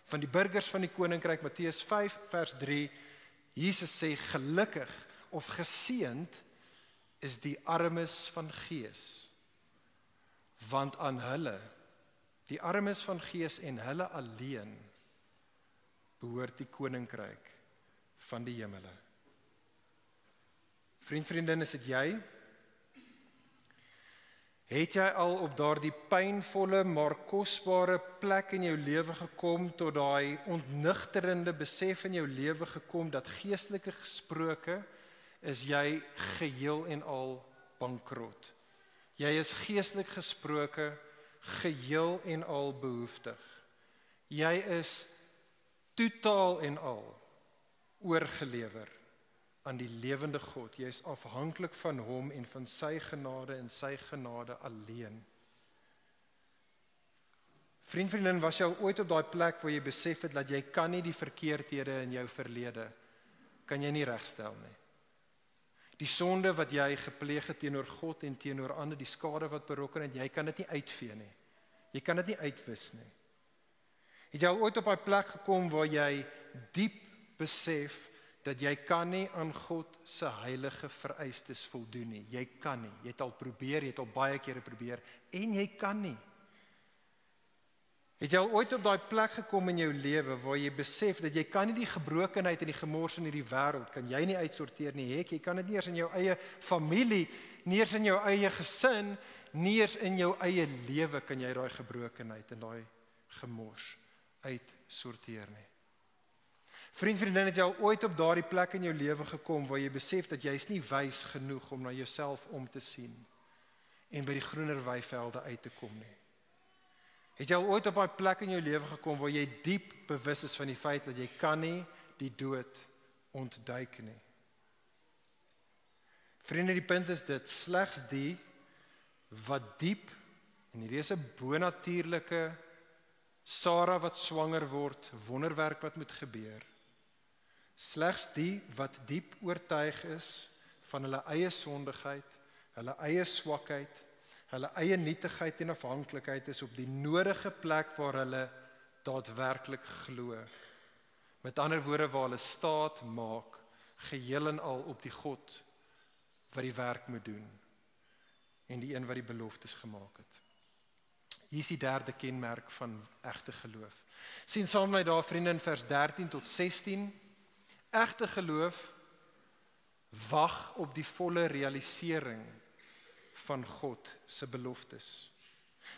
van die burgers van die koninkryk, Matteus 5 vers 3, Jesus sê, gelukkig of geseënd is die armes van gees, want aan hulle, die armes van gees en hulle alleen, behoort die koninkryk van die hemele. Vriendin, is dit jy? Het jy al op daardie pynvolle, maar kosbare plek in jou lewe gekom, tot daai ontnigterende besef in jou lewe gekom, dat geestelike gesproke, is jy geheel en al bankrot. Jy is geestelik gesproke, geheel en al behoeftig. Jy is totaal en al oorgelewer aan die lewende God. Jy is afhanklik van hom en van sy genade en sy genade alleen. Vriendin, was jy al ooit op daai plek waar jy besef het dat jy kan nie die verkeerdhede in jou verlede, kan jy nie regstel nie. Die sonde wat jy gepleeg het teenoor God en teenoor ander, die skade wat berokken het, jy kan dit nie uitvee nie. Jy kan dit nie uitwis nie. Het jy al ooit op daai plek gekom waar jy diep besef dat jy kan nie aan God se heilige vereistes voldoen nie. Jy kan nie. Jy het al probeer, jy het al baie kere probeer en jy kan nie. Het jy al ooit op daai plek gekom in jou lewe waar jy besef dat jy kan nie die gebrokenheid en die gemors in hierdie wêreld kan jy nie uitsorteer nie. Jy kan dit nie eers in jou eie familie, nie eers in jou eie gesin, nie eers in jou eie lewe kan jy daai gebrokenheid en daai gemors uitsorteer nie. Vriendin, het jy al ooit op daardie plek in jou lewe gekom waar jy besef dat jy is nie wys genoeg om na jouself om te sien en by die groener weivelde uit te kom nie? Het jy al ooit op daai plek in jou lewe gekom waar jy diep bewus is van die feit dat jy kan nie die dood ontduik nie? Vriende, die punt is dit, slegs die wat diep, en hierdie is 'n bonatuurlike Sara wat swanger word, wonderwerk wat moet gebeur. Slegs die wat diep oortuig is van hulle eie sondigheid, hulle eie swakheid, hulle eie nietigheid en afhanklikheid is op die nodige plek waar hulle daadwerklik glo. Met ander woorde, waar hulle staat maak, geheel en al op die God wat die werk moet doen en die een wat die beloftes gemaak het. Hier is die derde kenmerk van egte geloof. Sien saam met my daar, vriende, in vers 13 tot 16. Egte geloof wag op die volle realisering van God se beloftes.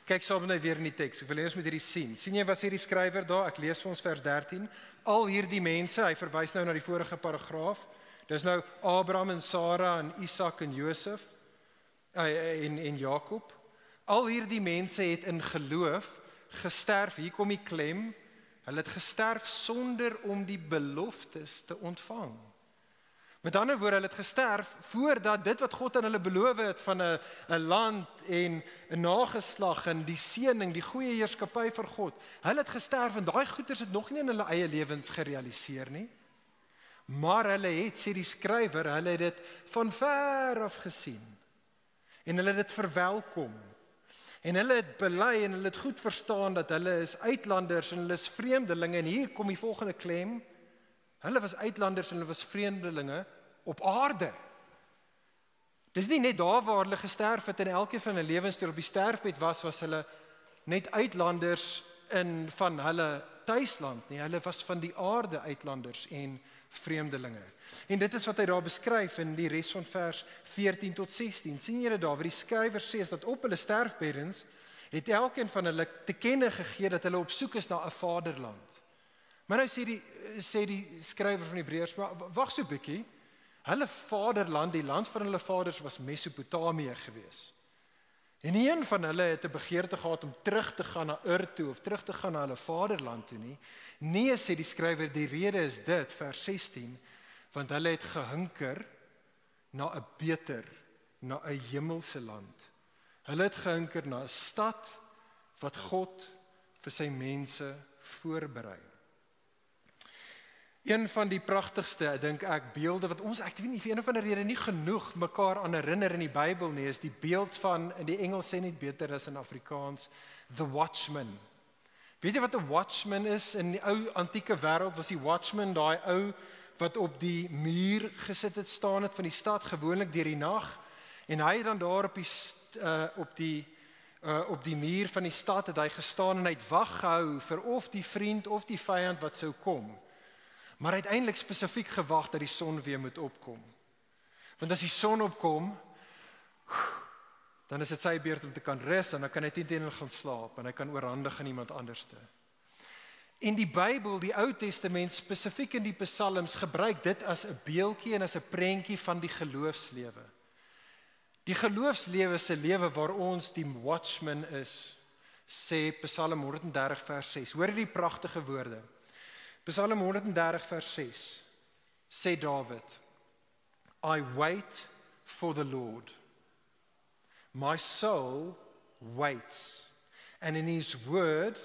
Kyk saam met my weer in die teks. Ek wil hê ons moet hierdie sien. Sien jy wat sê die skrywer daar? Ek lees vir ons vers 13. Al hierdie mense, hy verwys nou na die vorige paragraaf. Dis nou Abraham en Sara en Isak en Josef en Jakob. Al hierdie mense het in geloof gesterf. Hier kom die klem. Hulle het gesterf sonder om die beloftes te ontvang. Met ander woorde, hulle het gesterf voordat dit wat God aan hulle beloof het van 'n land en 'n nageslag en die seëning, die goeie heerskappy vir God. Hulle het gesterf en daai goeders het nog nie in hulle eie lewens gerealiseer nie. Maar hulle het, sê die skrywer, hulle het dit van ver af gesien. En hulle het dit verwelkom. En hulle het bely en hulle het goed verstaan dat hulle is uitlanders en hulle is vreemdelinge. En hier kom die volgende klem. Hulle was uitlanders en hulle was vreemdelinge op aarde. Dis nie net daar waar hulle gesterf het en elkeen van hulle lewens toe op die sterfbed was hulle net uitlanders van hulle tuisland nie. Hulle was van die aarde uitlanders en vreemdelinge. En dit is wat hy daar beskryf in die res van vers 14 tot 16. Sien julle daar, wat die skrywer sê is dat op hulle sterfbeddens het elkeen van hulle te kenne gegee dat hulle op soek is na 'n vaderland. Maar nou sê die skrywer van Hebreërs, maar wag so 'n bietjie. Hulle vaderland, die land van hulle vaders was Mesopotamië gewees. En nie een van hulle het 'n begeerte gehad om terug te gaan na Ur toe of terug te gaan na hulle vaderland toe nie. Nee, sê die skrywer, die rede is dit, vers 16, want hulle het gehunker na 'n beter, na 'n hemelse land. Hulle het gehunker na 'n stad wat God vir sy mense voorberei. Een van die pragtigste, dink ek, beelde wat ons, ek weet nie, vir een of ander rede nie genoeg mekaar aan herinner in die Bybel nie, is die beeld van, in die Engels sê net beter as in Afrikaans, the watchman. Weet jy wat 'n watchman is? In die ou antieke wêreld was die watchman daai ou wat op die muur gesit het, staan het van die stad, gewoonlik deur die nag, en hy het dan daar op die muur van die stad het hy gestaan en hy het wag gehou vir of die vriend of die vyand wat sou kom. Maar uiteindelik spesifiek gewag dat die son weer moet opkom. Want as die son opkom, dan is dit sy beurt om te kan rus en dan kan hy teen gaan slaap en hy kan oorhandig aan iemand anderste. En die Bybel, die Ou Testament, spesifiek in die Psalms, gebruik dit as 'n beeldjie en as 'n prentjie van die geloofslewe. Die geloofslewe is 'n lewe waar ons die watchman is, sê Psalm 130 vers 6. Hoor die pragtige woorde. Psalm 130 vers 6 sê Dawid, I wait for the Lord. My soul waits, and in his word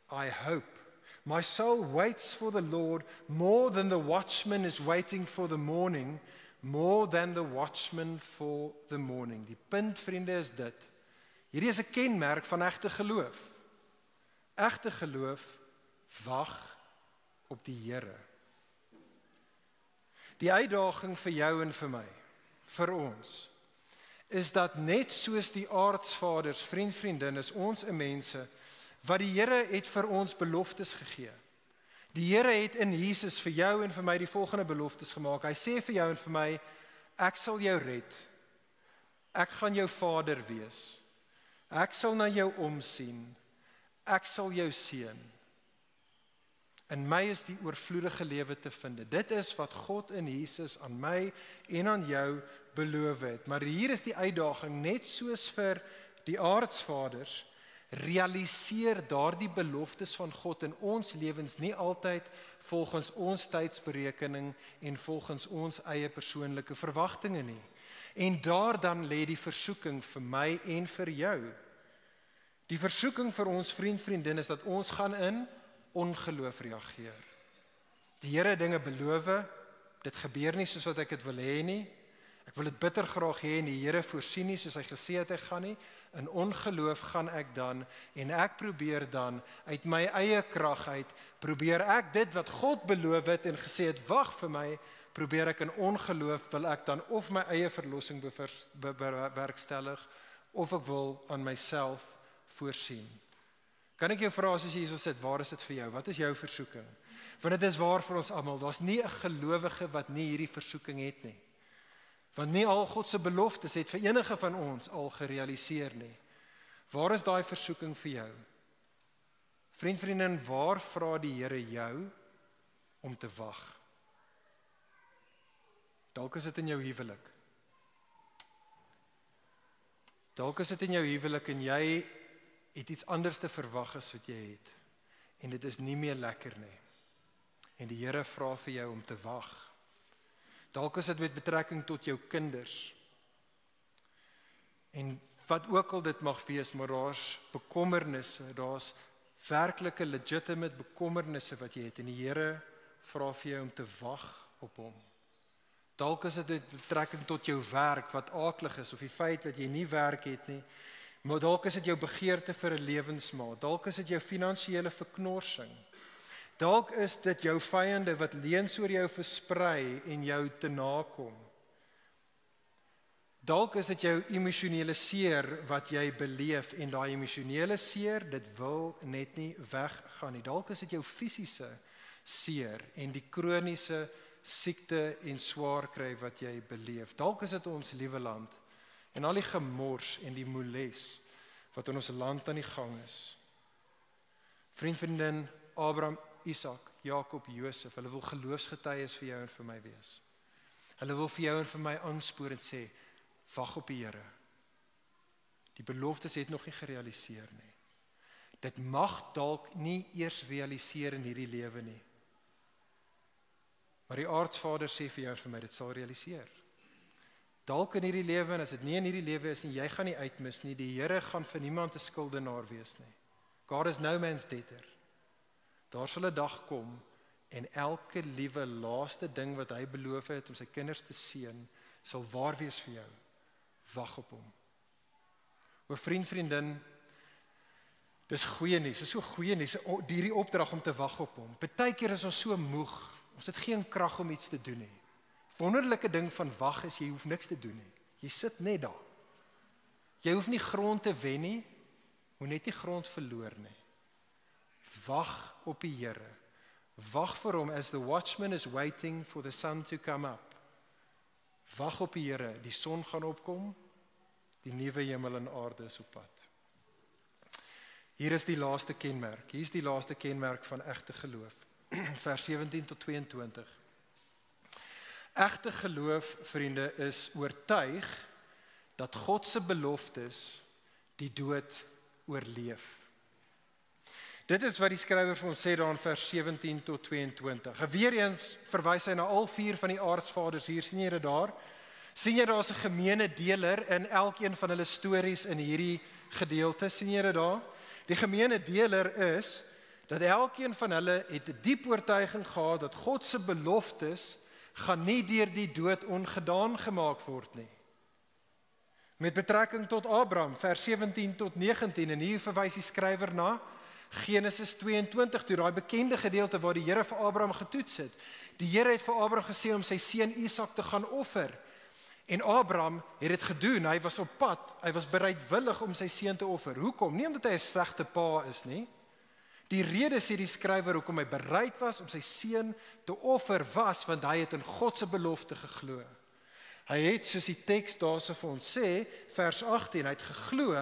I hope. My soul waits for the Lord more than the watchman is waiting for the morning, more than the watchman for the morning. Die punt, vriende, is dit. Hierdie is 'n kenmerk van egte geloof. Egte geloof wag op die Here. Die uitdaging vir jou en vir my, vir ons, is dat net soos die aardsvaders, vriendin, is ons 'n mense wat die Here het vir ons beloftes gegee. Die Here het in Jesus vir jou en vir my die volgende beloftes gemaak. Hy sê vir jou en vir my, ek sal jou red. Ek gaan jou vader wees. Ek sal na jou omsien. Ek sal jou seën. In my is die oorvloedige lewe te vind. Dit is wat God in Jesus aan my en aan jou beloof het. Maar hier is die uitdaging, net soos vir die aardsvaders, realiseer daardie beloftes van God in ons lewens nie altyd volgens ons tydsberekening en volgens ons eie persoonlike verwagtinge nie. En daar dan lê die versoeking vir my en vir jou. Die versoeking vir ons vriendin is dat ons gaan in ongeloof reageer. Die Here dinge beloof, dit gebeur nie soos wat ek dit wil hê nie. Ek wil dit bitter graag hê en die Here voorsien nie soos hy gesê het hy gaan nie. In ongeloof gaan ek dan en ek probeer dan uit my eie krag uit, probeer ek dit wat God beloof het en gesê het wag vir my, probeer ek in ongeloof wil ek dan of my eie verlossing bewerkstellig of ek wil aan myself voorsien. Kan ek jou vra as jy hier sit, waar is dit vir jou? Wat is jou versoeking? Want dit is waar vir ons almal. Daar's nie 'n gelowige wat nie hierdie versoeking het nie. Want nie al God se beloftes het vir enige van ons al gerealiseer nie. Waar is daai versoeking vir jou? Vriendin, waar vra die Here jou om te wag? Dalk is dit in jou huwelik. Dalk is dit in jou huwelik en jy het iets anders te verwag as wat jy het. En dit is nie meer lekker nie. En die Here vra vir jou om te wag. Dalk is dit met betrekking tot jou kinders. En wat ook al dit mag wees, maar daar's bekommernisse, daar's werklike legitimate bekommernisse wat jy het. En die Here vra vir jou om te wag op hom. Dalk is dit met betrekking tot jou werk wat aaklig is, of die feit dat jy nie werk het nie. Maar dalk is dit jou begeerte vir 'n lewensmaat. Dalk is dit jou finansiële verknorsing. Dalk is dit jou vyande wat leuns oor jou versprei en jou te nakom. Dalk is dit jou emosionele seer wat jy beleef en daai emosionele seer, dit wil net nie weggaan nie. Dalk is dit jou fisiese seer en die kroniese siekte en swaar kry wat jy beleef. Dalk is dit ons liewe land en al die gemors en die moles wat in ons land aan die gang is. Vriendin, Abraham, Isak, Jakob, Josef, hulle wil geloofsgetuies vir jou en vir my wees. Hulle wil vir jou en vir my aanspoor en sê, wag op die Here. Die beloftes het nog nie gerealiseer nie. Dit mag dalk nie eers realiseer in hierdie lewe nie. Maar die aardsvader sê vir jou en vir my, dit sal realiseer. Dalk in hierdie lewe, en as dit nie in hierdie lewe is nie, jy gaan nie uitmis nie, die Here gaan vir niemand 'n skuldenaar wees nie. God is no man's debtor. Daar sal 'n dag kom, en elke liewe laaste ding wat hy beloof het om sy kinders te seën, sal waar wees vir jou. Wag op hom. O vriendin, dis goeie nuus, dis so goeie nuus, hierdie opdrag om te wag op hom. Partykeer is ons so moeg, ons het geen krag om iets te doen nie. Wonderlike ding van wag is, jy hoef niks te doen nie. Jy sit net daar. Jy hoef nie grond te wen nie, moet net nie grond verloor nie. Wag op die Here. Wag vir hom as the watchman is waiting for the sun to come up. Wag op die Here, die son gaan opkom, die nuwe hemel en aarde is op pad. Hier is die laaste kenmerk. Hier is die laaste kenmerk van egte geloof. Vers 17 tot 22. Egte geloof, vriende, is oortuig dat God se beloftes die dood oorleef. Dit is wat die skrywer vir ons sê daar in vers 17 tot 22. En weer eens verwys hy na al 4 van die aardsvaders hier, sien jy dit daar? Sien jy daar's 'n gemeene deler in elkeen van hulle stories in hierdie gedeelte, sien jy dit daar? Die gemeene deler is dat elkeen van hulle het 'n diep oortuiging gehad dat God se beloftes gaan nie deur die dood ongedaan gemaak word nie. Met betrekking tot Abraham, vers 17 tot 19, en hier verwys die skrywer na Genesis 22, toe daai bekende gedeelte waar die Here vir Abraham getoets het. Die Here het vir Abraham gesê om sy seun Isak te gaan offer. En Abraham het dit gedoen, hy was op pad, hy was bereidwillig om sy seun te offer. Hoekom? Nie omdat hy 'n slegte pa is nie. Die rede sê die skrywer hoekom hy bereid was om sy seun te offer was, want hy het in God se belofte geglo. Hy het, soos die teks daarso vir ons sê, vers 18, hy het geglo,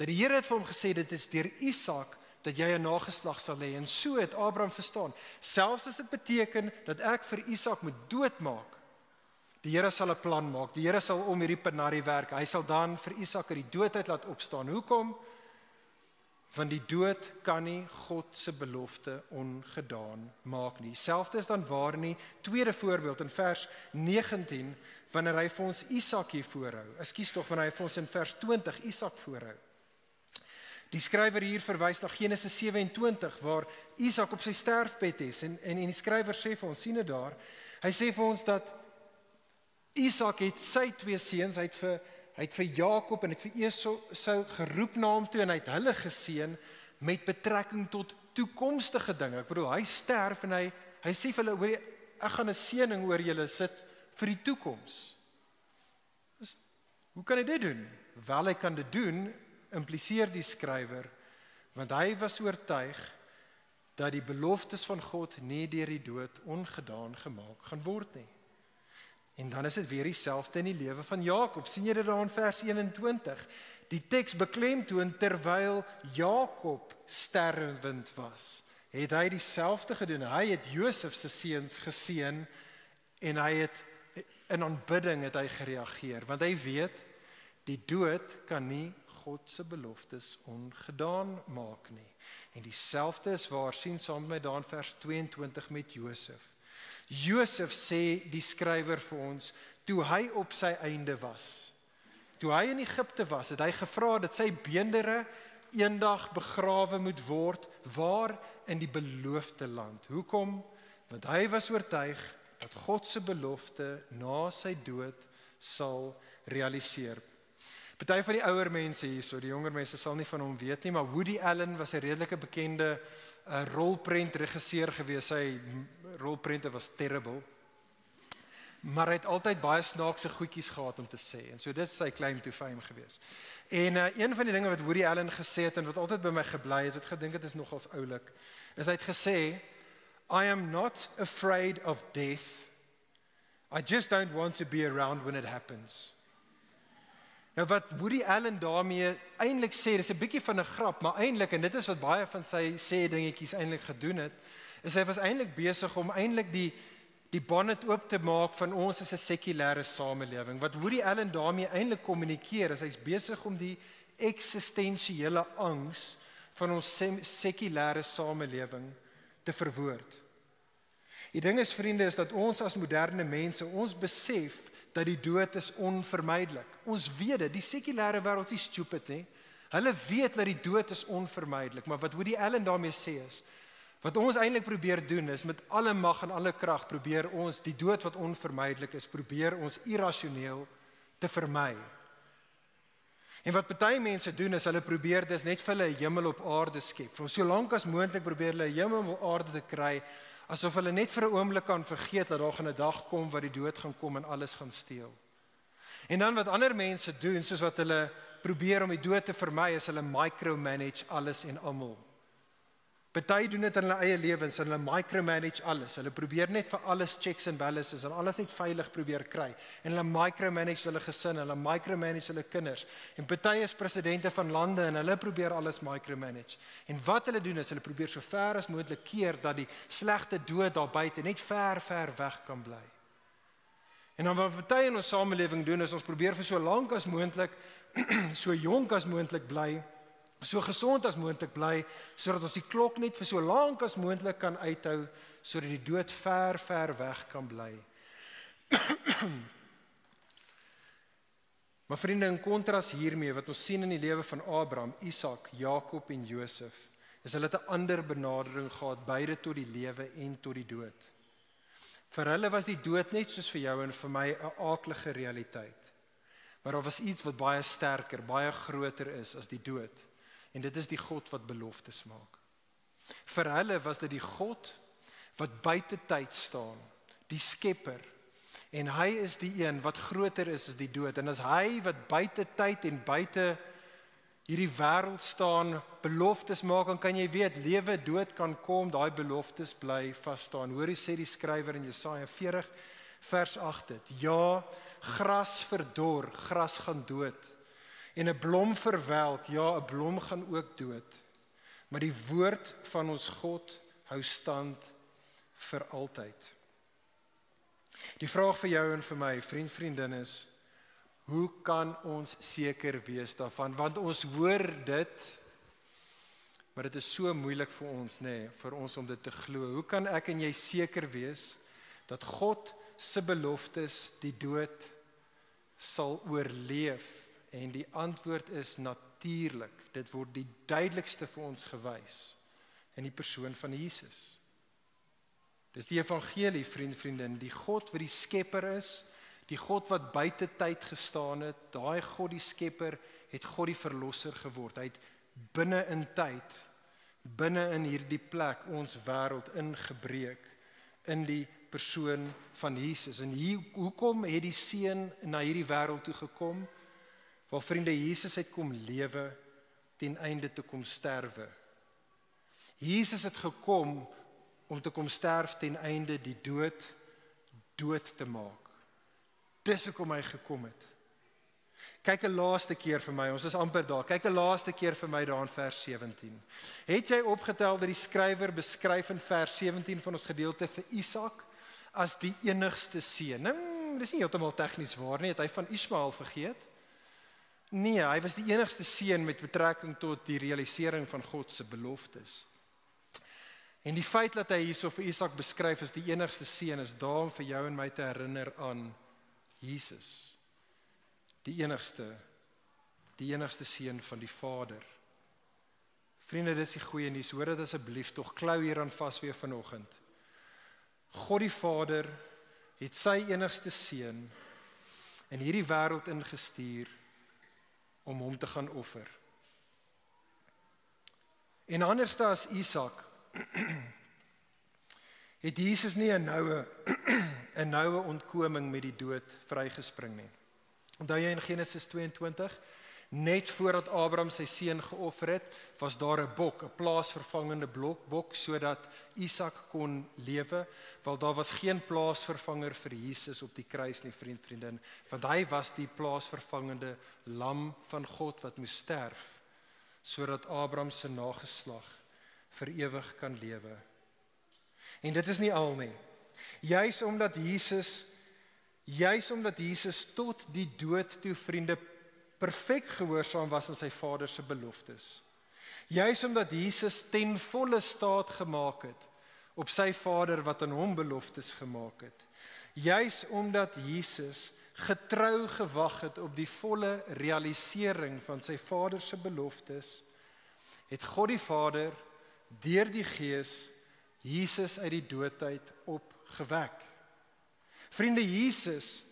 dat die Here het vir hom gesê, dit is deur Isak dat jy 'n nageslag sal hê. En so het Abraham verstaan, selfs as dit beteken dat ek vir Isak moet doodmaak, die Here sal 'n plan maak, die Here sal om hierdie penarie werk, hy sal dan vir Isak uit die dood uit laat opstaan. Hoekom? Want die dood kan nie God se belofte ongedaan maak nie. Selfs is dan waar nie, tweede voorbeeld in vers 19, wanneer hy vir ons Isak hier voorhou. Ekskuus tog, wanneer hy vir ons in vers 20 Isak voorhou. Die skrywer hier verwys na Genesis 27, waar Isak op sy sterfbed is, en die skrywer sê vir ons, sien dit daar, hy sê vir ons dat Isak het sy twee seuns, hy het vir Jakob en het vir Esau geroep na hom toe, en hy het hulle geseën met betrekking tot toekomstige dinge. Ek bedoel, hy sterf en hy sê vir hulle, ek gaan 'n seëning oor julle sit vir die toekoms. Hoe kan hy dit doen? Wel, hy kan dit doen, impliseer die skrywer, want hy was oortuig dat die beloftes van God nie deur die dood ongedaan gemaak gaan word nie. En dan is dit weer dieselfde in die lewe van Jakob. Sien jy dit daar in vers 21? Die teks beklemtoon terwyl Jakob sterwend was, het hy dieselfde gedoen. Hy het Josef se seuns geseën en hy het in aanbidding het hy gereageer, want hy weet die dood kan nie God se beloftes ongedaan maak nie. En dieselfde is waar, sien saam met my daar in vers 22 met Josef. Josef sê die skrywer vir ons, toe hy op sy einde was, toe hy in Egipte was, het hy gevra dat sy beendere eendag begrawe moet word, waar? In die beloofde land. Hoekom? Want hy was oortuig dat God se belofte na sy dood sal realiseer. Party van die ouer mense hierso, die jonger mense sal nie van hom weet nie, maar Woody Allen was 'n redelike bekende rolprentregisseur gewees. Sy rolprente was terrible. Maar hy het altyd baie snaakse goedjies gehad om te sê. En so dit is sy claim to fame gewees. En een van die dinge wat Woody Allen gesê het en wat altyd by my gebly het, gedink het is nogals oulik, is hy het gesê, I am not afraid of death. I just don't want to be around when it happens. Nou wat Woody Allen daarmee eintlik sê, dis 'n bietjie van 'n grap, maar eintlik, en dit is wat baie van sy sê dingetjies eintlik gedoen het, is hy was eintlik besig om eintlik die bonnet oop te maak van ons as 'n sekulêre samelewing. Wat Woody Allen daarmee eintlik kommunikeer, is hy's besig om die eksistensiële angs van ons sekulêre samelewing te verwoord. Die ding is, vriende, is dat ons as moderne mense, ons besef dat die dood is onvermydelik. Ons weet dit, die sekulêre wêreld is stupid, nie? Hulle weet dat die dood is onvermydelik, maar wat Woody Allen daarmee sê is, wat ons eintlik probeer doen is, met alle mag en alle krag probeer ons die dood wat onvermydelik is, probeer ons irrasioneel te vermy. En wat party mense doen is, hulle probeer dis net vir hulle 'n hemel op aarde skep. Van so lank as moontlik probeer hulle 'n hemel op aarde te kry, asof hulle net vir 'n oomblik kan vergeet dat daar gaan 'n dag kom waar die dood gaan kom en alles gaan steel. En dan wat ander mense doen, soos wat hulle probeer om die dood te vermy, is hulle micromanage alles en almal. Party doen dit in hulle eie lewens, hulle micromanage alles. Hulle probeer net vir alles checks and balances en alles net veilig probeer kry. En hulle micromanage hulle gesin, hulle micromanage hulle kinders. En party is presidente van lande en hulle probeer alles micromanage. En wat hulle doen is, hulle probeer so ver as moontlik keer dat die slegte dood daar buite net ver weg kan bly. En dan wat party in ons samelewing doen is, ons probeer vir so lank as moontlik, so jonk as moontlik bly, so gesond as moontlik bly, sodat ons die klok net vir so lank as moontlik kan uithou, sodat die dood ver weg kan bly. Maar vriende, in kontras hiermee, wat ons sien in die lewe van Abraham, Isak, Jakob en Josef, is hulle 'n ander benadering gehad, beide tot die lewe en tot die dood. Vir hulle was die dood net soos vir jou en vir my 'n aaklige realiteit. Maar daar was iets wat baie sterker, baie groter is as die dood. En dit is die God wat beloftes maak. Vir hulle was dit die God wat buite tyd staan, die skepper. En hy is die een wat groter is as die dood. En as hy wat buite tyd en buite hierdie wêreld staan, beloftes maak, dan kan jy weet, lewe, dood kan kom, daai beloftes bly vas staan. Hoor jy sê die skrywer in Jesaja 40 vers 8 dit. Ja, gras verdor, gras gaan dood. En 'n blom verwelk, ja, 'n blom gaan ook dood. maar die woord van ons God hou stand vir altyd. Die vraag vir jou en vir my, vriendin is, hoe kan ons seker wees daarvan? Want ons hoor dit, maar dit is so moeilik vir ons, vir ons om dit te glo. Hoe kan ek en jy seker wees dat God se beloftes die dood sal oorleef? En die antwoord is natuurlik. Dit word die duidelikste vir ons gewys in die persoon van Jesus. Dis die evangelie, vriendin, die God wat die skepper is, die God wat buite tyd gestaan het, daai God die skepper, het God die verlosser geword. Hy het binne in tyd, binne in hierdie plek, ons wêreld ingebreek, in die persoon van Jesus. En hoekom het die seun na hierdie wêreld toe gekom? Wel vriende, Jesus het kom lewe ten einde te kom sterwe. Jesus het gekom om te kom sterf ten einde die dood te maak. Dis hoekom hy gekom het. Kyk 'n laaste keer vir my, ons is amper daar. Kyk 'n laaste keer vir my daar in vers 17. Het jy opgetel dat die skrywer beskryf in vers 17 van ons gedeelte vir Isak as die enigste seun? Nou, dis nie heeltemal tegnies waar nie, het hy van Ismael vergeet? Nee, hy was die enigste seun met betrekking tot die realisering van God se beloftes. En die feit dat hy hierso vir Isak beskryf as die enigste seun is daar om vir jou en my te herinner aan Jesus. Die enigste seun van die Vader. Vriende, dis die goeie nuus. Hoor dit asseblief, tog klou hieraan vas weer vanoggend. God die Vader het sy enigste seun in hierdie wêreld ingestuur om hom te gaan offer. En anders as Isak het Jesus nie 'n noue ontkoming met die dood vrygespring nie. Onthou jy in Genesis 22, net voordat Abraham sy seun geoffer het, was daar 'n bok, 'n plaasvervangende bok, sodat Isak kon lewe, want daar was geen plaasvervanger vir Jesus op die kruis nie, vriendin, want hy was die plaasvervangende lam van God wat moes sterf, sodat Abraham se nageslag vir ewig kan lewe. En dit is nie al nie. Juis omdat Jesus tot die dood toe, vriende, perfek gehoorsaam was aan sy Vader se beloftes. Juis omdat Jesus ten volle staat gemaak het op sy Vader wat aan hom beloftes gemaak het. Juis omdat Jesus getrou gewag het op die volle realisering van sy Vader se beloftes, het God die Vader deur die Gees Jesus uit die doodheid opgewek. Vriende, Jesus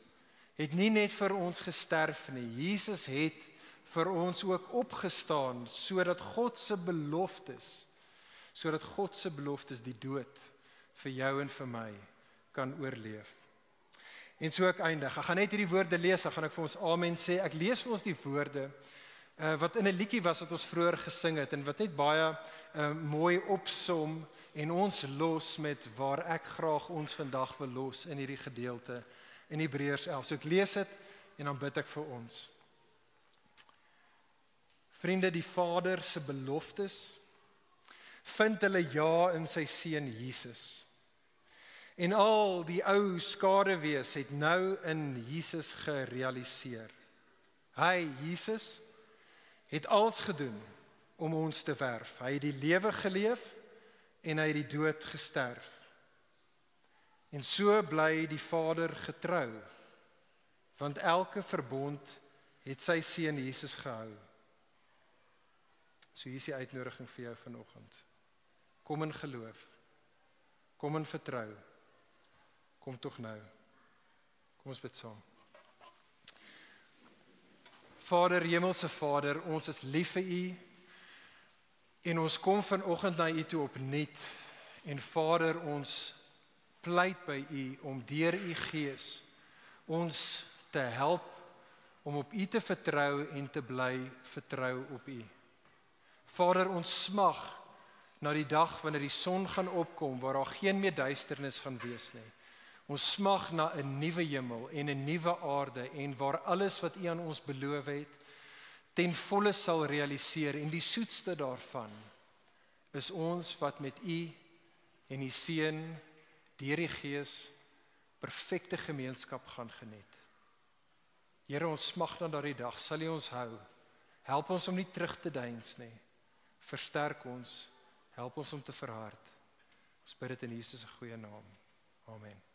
het nie net vir ons gesterf nie. Jesus het vir ons ook opgestaan sodat God se beloftes die dood vir jou en vir my kan oorleef. En so ek eindig. Ek gaan net hierdie woorde lees, dan gaan ek vir ons amen sê. Ek lees vir ons die woorde wat in 'n liedjie was wat ons vroeër gesing het en wat net baie mooi opsom en ons los met waar ek graag ons vandag wil los in hierdie gedeelte in Hebreërs 11. So ek lees dit en dan bid ek vir ons. Vriende, die Vader se beloftes vind hulle ja in sy seun Jesus. En al die ou skaduwees het nou in Jesus gerealiseer. Hy, Jesus, het alles gedoen om ons te werf. Hy het die lewe geleef en hy het die dood gesterf. En so bly die Vader getrou, want elke verbond het sy seun Jesus gehou. So hier is die uitnodiging vir jou vanoggend. Kom in geloof, kom in vertrou, kom tog nou. Kom ons bid saam. Vader, Hemelse Vader, ons is lief vir U en ons kom vanoggend na U toe opnuut. En Vader, ons pleit by U om deur U Gees ons te help om op U te vertrou en te bly vertrou op U. Vader, ons smag na die dag wanneer die son gaan opkom waar daar geen meer duisternis gaan wees nie. Ons smag na 'n nuwe hemel en 'n nuwe aarde en waar alles wat U aan ons beloof het ten volle sal realiseer en die soetste daarvan is ons wat met U en die Seun deur die Gees perfekte gemeenskap gaan geniet. Here, ons smag na daardie dag, sal U ons hou. Help ons om nie terug te deins nie. Versterk ons, help ons om te verhard. Ons bid dit in Jesus se goeie naam. Amen.